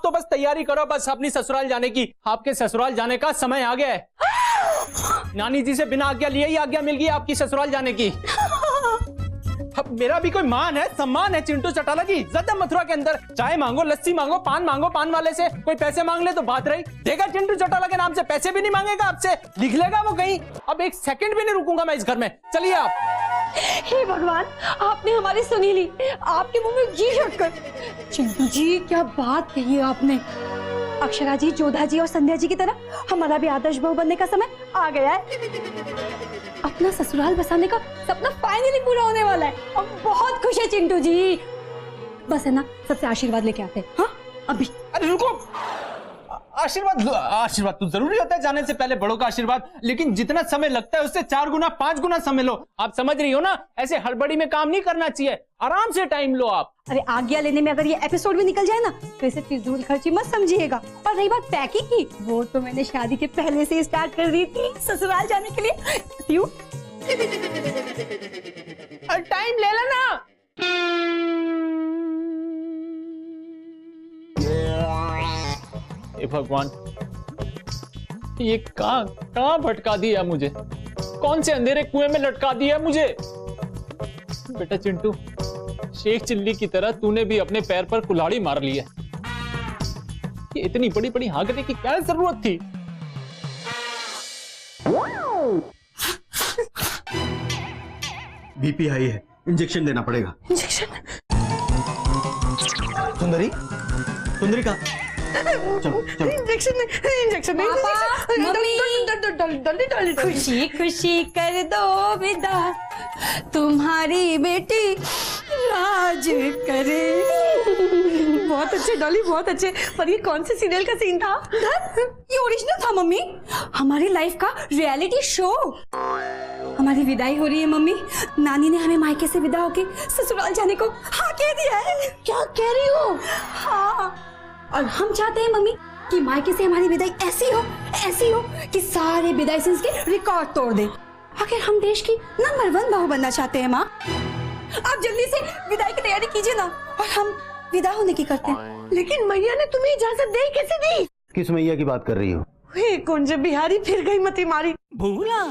तो बस तैयारी करो बस अपनी ससुराल जाने की। आपके ससुराल जाने का समय आ गया है। नानी जी से बिना आज्ञा लिए ही आज्ञा मिल गई आपकी ससुराल जाने की। अब मेरा भी कोई मान है, सम्मान है चिंटू चौटाला की। इज्जत है मथुरा के अंदर। चाय मांगो, लस्सी मांगो, पान वाले से। कोई पैसे मांग ले तो बात रही। देखा चिंटू चौटाला के नाम से पैसे भी नहीं मांगेगा आपसे, लिख लेगा वो कहीं। अब एक सेकंड भी नहीं रुकूंगा मैं इस घर में। चलिए आप। हे भगवान, आपने हमारी सुनी ली। आपके मुंह में घी रखकर। चिंटू जी क्या बात कही आपने। अक्षरा जी, जोधा जी और संध्या जी की तरह हमारा भी आदर्श बहू बनने का समय आ गया है। अपना ससुराल बसाने का सपना फाइनली पूरा होने वाला है। हम बहुत खुश है चिंटू जी। बस है ना, सबसे आशीर्वाद लेके आते हैं। हाँ अभी। अरे रुको, आशीर्वाद तो जरूरी होता है जाने से पहले, बड़ों का आशीर्वाद। लेकिन जितना समय लगता है उससे 4 गुना 5 गुना समय लो। आप समझ रही हो ना, ऐसे हड़बड़ी में काम नहीं करना चाहिए। आराम से टाइम लो आप। अरे आज्ञा लेने में अगर ये एपिसोड भी निकल जाए ना तो इसे फिजूल खर्ची मत समझिएगा। और रही बात पैकिंग की, वो तो मैंने शादी के पहले से स्टार्ट कर दी थी ससुराल जाने के लिए। क्यों? टाइम ले लेना। हे भगवान, ये कहां भटका दिया मुझे। कौन से अंधेरे कुएं में लटका दिया मुझे। बेटा चिंटू, शेख चिल्ली की तरह तूने भी अपने पैर पर कुल्हाड़ी मार ली है। ये इतनी बड़ी बड़ी हाँकने की क्या जरूरत थी। बीपी हाई है, इंजेक्शन देना पड़ेगा। इंजेक्शन? सुंदरी, सुंदरी का इंजेक्शन नहीं। खुशी खुशी कर दो विदा, तुम्हारी बेटी राज करे। बहुत अच्छे डॉली, बहुत अच्छे। पर ये कौन से सीरियल का सीन था? ये ओरिजिनल था मम्मी, हमारी लाइफ का रियलिटी शो। हमारी विदाई हो रही है मम्मी। नानी ने हमें मायके से विदा होके ससुराल जाने को हाँ कह दिया है। क्या कह रही हो? हाँ, और हम चाहते हैं मम्मी कि मायके से हमारी विदाई ऐसी हो कि सारे विदाई सीन्स के रिकॉर्ड तोड़ दे। आखिर हम देश की नंबर 1 बहू बनना चाहते हैं माँ। आप जल्दी से विदाई की तैयारी कीजिए ना, और हम विदा होने की करते हैं। लेकिन मैया ने तुम्हें इजाजत दे कैसे दी? किस मैया की बात कर रही हो? कौन से बिहारी फिर गई मती मारी। भूला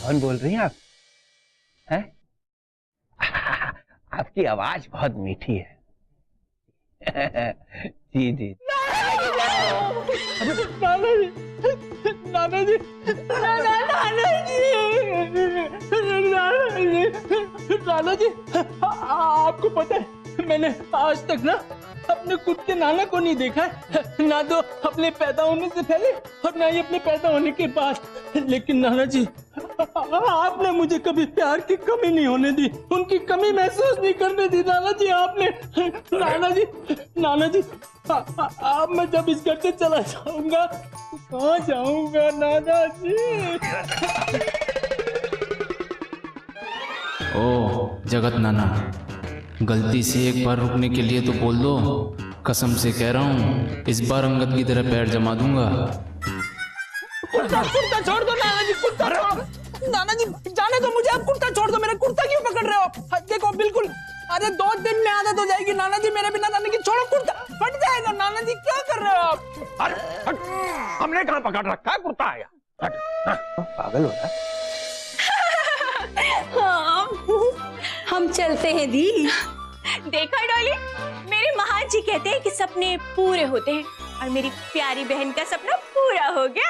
कौन बोल रही हैं आप? हैं? आपकी आवाज बहुत मीठी है। जी जी। नाना जी, आपको पता है मैंने आज तक ना अपने खुद के नाना को नहीं देखा है, ना तो अपने पैदा होने से पहले और ना ही अपने पैदा होने के बाद। लेकिन नाना जी, आपने मुझे कभी प्यार की कमी नहीं होने दी, उनकी कमी महसूस नहीं करने दी नाना जी आपने। नाना जी, अब मैं जब इस घर से चला जाऊंगा तो कहाँ जाऊंगा नाना जी? ओ जगत नाना, गलती से एक बार रुकने के लिए तो बोल दो। कसम से कह रहा हूँ, इस बार अंगद की तरह पैर जमा दूंगा। कुर्ता छोड़ दो नाना जी, कुर्ता छोड़। नाना जी जाने दो मुझे, आप कुर्ता छोड़ दो। मेरा कुर्ता क्यों पकड़ रहे हो? देखो बिल्कुल, अरे 2 दिन में आदत हो जाएगी नाना जी मेरे बिना जाने की। छोड़ो, कुर्ता फट जाएगा। नाना जी क्या कर रहे हो आप? अरे हमने कहाँ पकड़ रखा है? कुर्ता आया। पागल हो रहा है। हम चलते हैं दी। देखा डॉली, मेरे महान जी कहते हैं कि सपने पूरे होते हैं, और मेरी प्यारी बहन का सपना पूरा हो गया।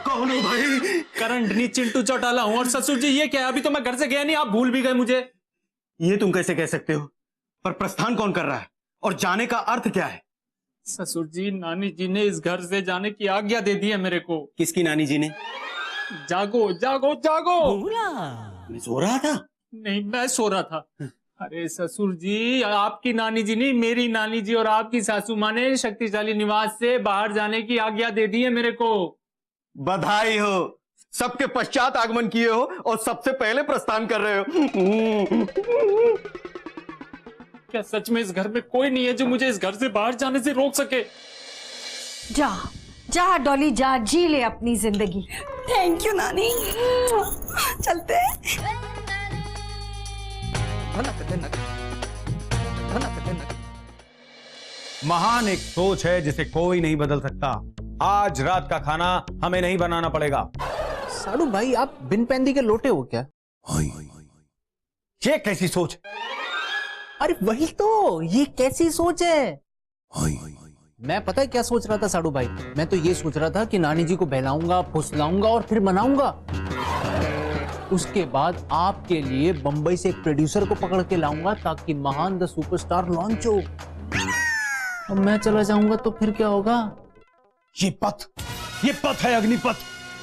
कौन हो भाई? करंटनी चिंटू चौटाला हूँ। और ससुर जी ये क्या है? अभी तो मैं घर से गया नहीं, आप भूल भी गए मुझे। ये तुम कैसे कह सकते हो? पर प्रस्थान कौन कर रहा है और जाने का अर्थ क्या है? ससुर जी, नानी जी ने इस घर से जाने की आज्ञा दे दी है मेरे को। किसकी नानी जी ने? जागो जागो जागो। मैं सो रहा था। नहीं, मैं सो रहा था। अरे ससुर जी, आपकी नानी जी नहीं, मेरी नानी जी और आपकी सासू माँ ने शक्तिशाली निवास से बाहर जाने की आज्ञा दे दी है मेरे को। बधाई हो, सबके पश्चात आगमन किए हो और सबसे पहले प्रस्थान कर रहे हो। क्या सच में इस घर में कोई नहीं है जो मुझे इस घर से बाहर जाने से रोक सके? जा जा डॉली जा, जी ले अपनी जिंदगी। थैंक यू नानी। चलते हैं। महान एक सोच है जिसे कोई नहीं बदल सकता। आज रात का खाना हमें नहीं बनाना पड़ेगा। साडू भाई आप बिन पैंदी के लोटे हो क्या? ये कैसी सोच? अरे वही तो, ये कैसी सोच है? मैं पता है क्या सोच रहा था साडू भाई? मैं तो ये सोच रहा था कि नानी जी को बहलाऊंगा, फुसलाऊंगा और फिर मनाऊंगा। उसके बाद आपके लिए बंबई से एक प्रोड्यूसर को पकड़ के लाऊंगा ताकि महान द सुपरस्टार लॉन्च हो। अब मैं चला जाऊंगा तो फिर क्या होगा? ये पथ है अग्निपथ,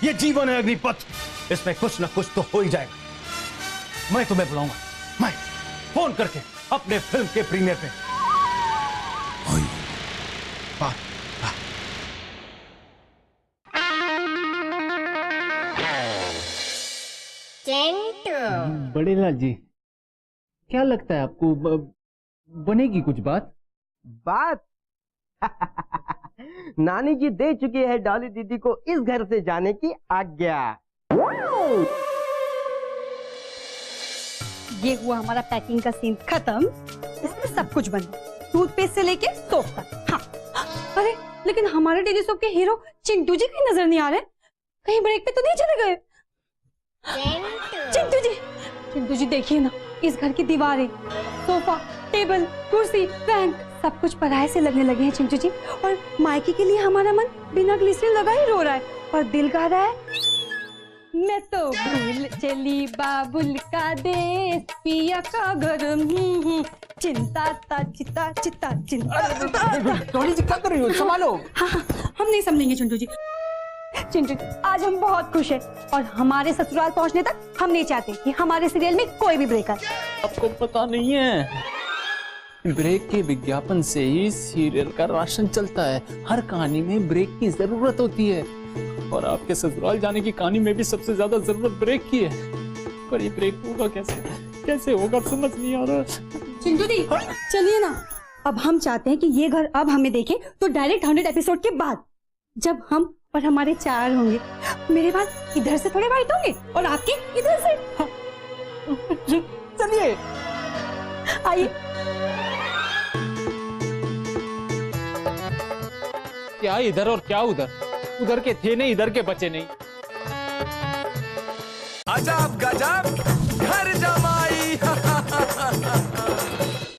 ये जीवन है अग्निपथ। इसमें कुछ ना कुछ तो हो ही जाएगा। मैं तुम्हें बुलाऊंगा, मैं फोन करके अपने फिल्म के प्रीमियर पे। बड़े लाल जी, क्या लगता है आपको बनेगी कुछ बात? नानी जी दे चुकी है डॉली दीदी को इस घर से जाने की आज्ञा। ये हुआ हमारा पैकिंग का सीन खत्म। इसमें सब कुछ बंद, टूथपेस्ट से लेके सोप तक। हाँ, अरे लेकिन हमारे डेली सोप के हीरो चिंटू जी कहीं नजर नहीं आ रहे। कहीं ब्रेक पे तो नहीं चले गए? चिंटू जी देखिए ना, इस घर की दीवारें, सोफा, टेबल, कुर्सी, रैंक सब कुछ पराये से लगने लगे हैं चिंटू जी। और मायके के लिए हमारा मन बिना ग्लिसरीन लगा ही रो रहा है और दिल गा रहा है, मैं तो भूल चली बाबुल का देश, पिया का घर, चिंता ता चिता चिता चिंता। डॉली जी क्या कर रही हो? संभालो। हाँ, हम नहीं समझेंगे चिंटू जी। चिंटू, आज हम बहुत खुश हैं और हमारे ससुराल पहुंचने तक हम नहीं चाहते कि हमारे सीरियल में कोई भी ब्रेक आए। आपको पता नहीं है, ब्रेक के विज्ञापन से ही सीरियल का राशन चलता है। हर कहानी में ब्रेक की जरूरत होती है और आपके ससुराल जाने की कहानी में भी सबसे ज्यादा जरूरत ब्रेक की है। पर ये ब्रेक होगा कैसे होगा, समझ नहीं आ रहा। चिंटू दी चलिए ना, अब हम चाहते हैं कि ये घर अब हमें देखे तो डायरेक्ट 100 एपिसोड के बाद, जब हम और हमारे 4 होंगे। मेरे बाल इधर से थोड़े वाइट होंगे और आपके इधर से। चलिए आइए। क्या इधर और क्या उधर, उधर के थे नहीं, इधर के बचे नहीं। अजब गजब घर जमा